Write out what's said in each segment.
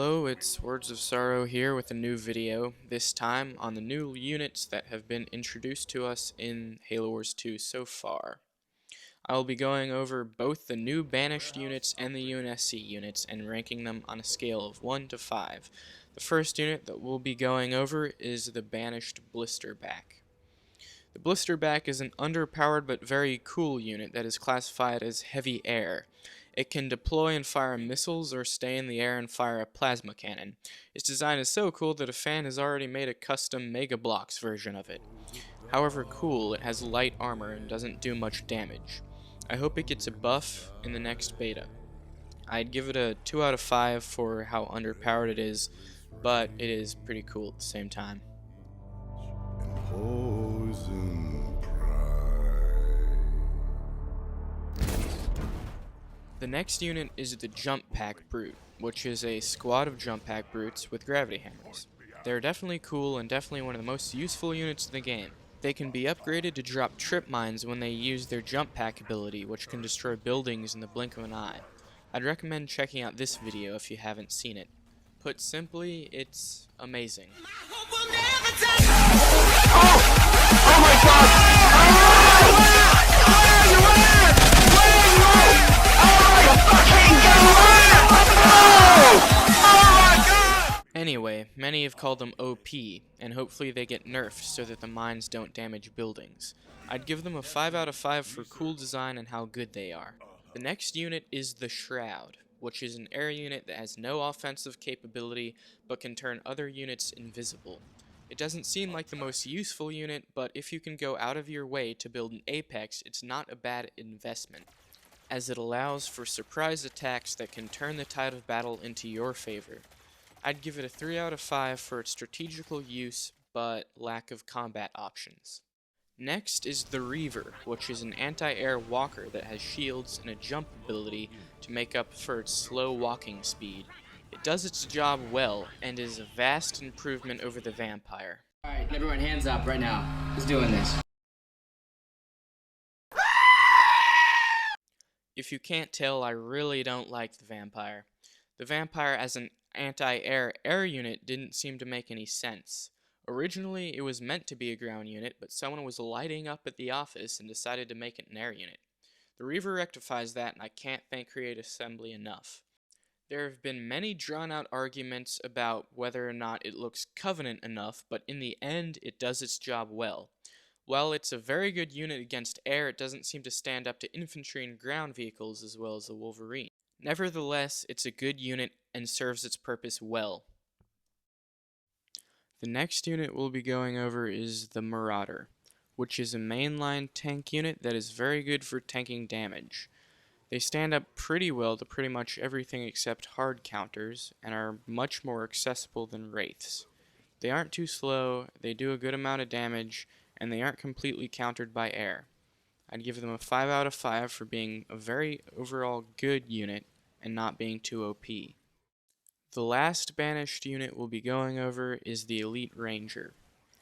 Hello, it's Words of Sorrow here with a new video, this time on the new units that have been introduced to us in Halo Wars 2 so far. I will be going over both the new Banished units and the UNSC units and ranking them on a scale of 1 to 5. The first unit that we'll be going over is the Banished Blisterback. The Blisterback is an underpowered but very cool unit that is classified as heavy air. It can deploy and fire missiles or stay in the air and fire a plasma cannon. Its design is so cool that a fan has already made a custom Mega Bloks version of it. However cool, it has light armor and doesn't do much damage. I hope it gets a buff in the next beta. I'd give it a 2 out of 5 for how underpowered it is, but it is pretty cool at the same time. The next unit is the Jump Pack Brute, which is a squad of Jump Pack Brutes with gravity hammers. They're definitely cool and definitely one of the most useful units in the game. They can be upgraded to drop trip mines when they use their Jump Pack ability, which can destroy buildings in the blink of an eye. I'd recommend checking out this video if you haven't seen it. Put simply, it's amazing. Oh my god! Anyway, many have called them OP, and hopefully they get nerfed so that the mines don't damage buildings. I'd give them a 5 out of 5 for cool design and how good they are. The next unit is the Shroud, which is an air unit that has no offensive capability but can turn other units invisible. It doesn't seem like the most useful unit, but if you can go out of your way to build an Apex, it's not a bad investment, as it allows for surprise attacks that can turn the tide of battle into your favor. I'd give it a 3 out of 5 for its strategical use, but lack of combat options. Next is the Reaver, which is an anti-air walker that has shields and a jump ability to make up for its slow walking speed. It does its job well, and is a vast improvement over the Vampire. Alright, everyone hands up right now. Who's doing this? If you can't tell, I really don't like the Vampire. The Vampire as an anti-air air unit didn't seem to make any sense. Originally, it was meant to be a ground unit, but someone was lighting up at the office and decided to make it an air unit. The Reaver rectifies that, and I can't thank Create Assembly enough. There have been many drawn-out arguments about whether or not it looks Covenant enough, but in the end, it does its job well. While it's a very good unit against air, it doesn't seem to stand up to infantry and ground vehicles as well as the Wolverine. Nevertheless, it's a good unit and serves its purpose well. The next unit we'll be going over is the Marauder, which is a mainline tank unit that is very good for tanking damage. They stand up pretty well to pretty much everything except hard counters, and are much more accessible than Wraiths. They aren't too slow, they do a good amount of damage, and they aren't completely countered by air. I'd give them a 5 out of 5 for being a very overall good unit and not being too OP. The last banished unit we'll be going over is the Elite Ranger.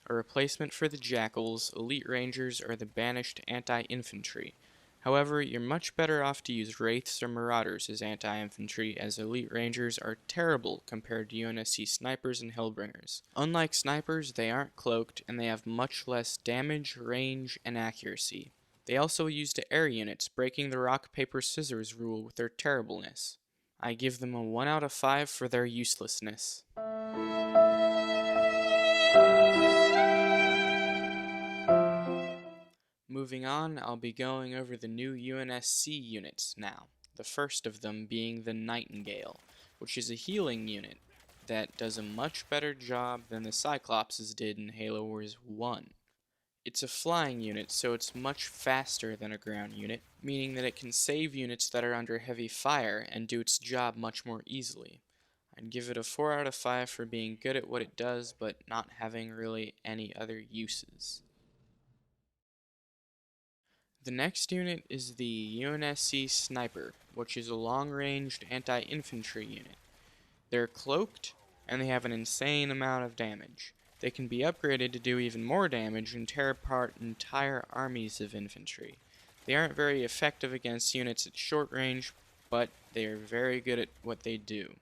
A replacement for the Jackals, Elite Rangers are the banished anti-infantry. However, you're much better off to use Wraiths or Marauders as anti-infantry, as Elite Rangers are terrible compared to UNSC snipers and Hellbringers. Unlike snipers, they aren't cloaked, and they have much less damage, range, and accuracy. They also used air units, breaking the rock, paper, scissors rule with their terribleness. I give them a 1 out of 5 for their uselessness. Moving on, I'll be going over the new UNSC units now, the first of them being the Nightingale, which is a healing unit that does a much better job than the Cyclopses did in Halo Wars 1. It's a flying unit, so it's much faster than a ground unit, meaning that it can save units that are under heavy fire and do its job much more easily. I'd give it a 4 out of 5 for being good at what it does, but not having really any other uses. The next unit is the UNSC Sniper, which is a long-ranged anti-infantry unit. They're cloaked, and they have an insane amount of damage. They can be upgraded to do even more damage and tear apart entire armies of infantry. They aren't very effective against units at short range, but they are very good at what they do.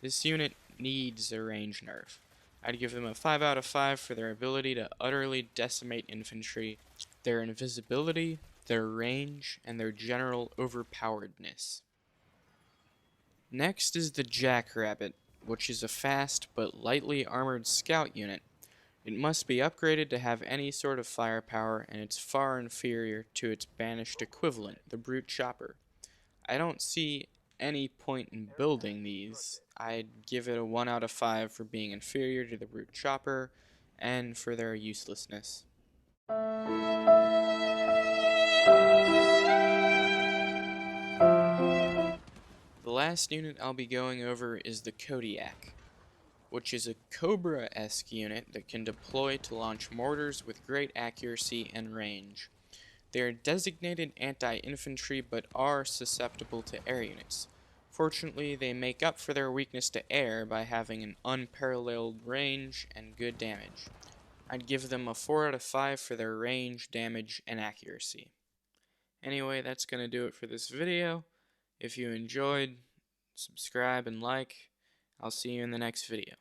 This unit needs a range nerf. I'd give them a 5 out of 5 for their ability to utterly decimate infantry, their invisibility, their range, and their general overpoweredness. Next is the Jackrabbit, which is a fast but lightly armored scout unit. It must be upgraded to have any sort of firepower, and it's far inferior to its banished equivalent, the Brute Chopper. I don't see any point in building these. I'd give it a 1 out of 5 for being inferior to the Brute Chopper, and for their uselessness. The last unit I'll be going over is the Kodiak, which is a Cobra-esque unit that can deploy to launch mortars with great accuracy and range. They are designated anti-infantry but are susceptible to air units. Fortunately, they make up for their weakness to air by having an unparalleled range and good damage. I'd give them a 4 out of 5 for their range, damage, and accuracy. Anyway, that's going to do it for this video. If you enjoyed, subscribe and like. I'll see you in the next video.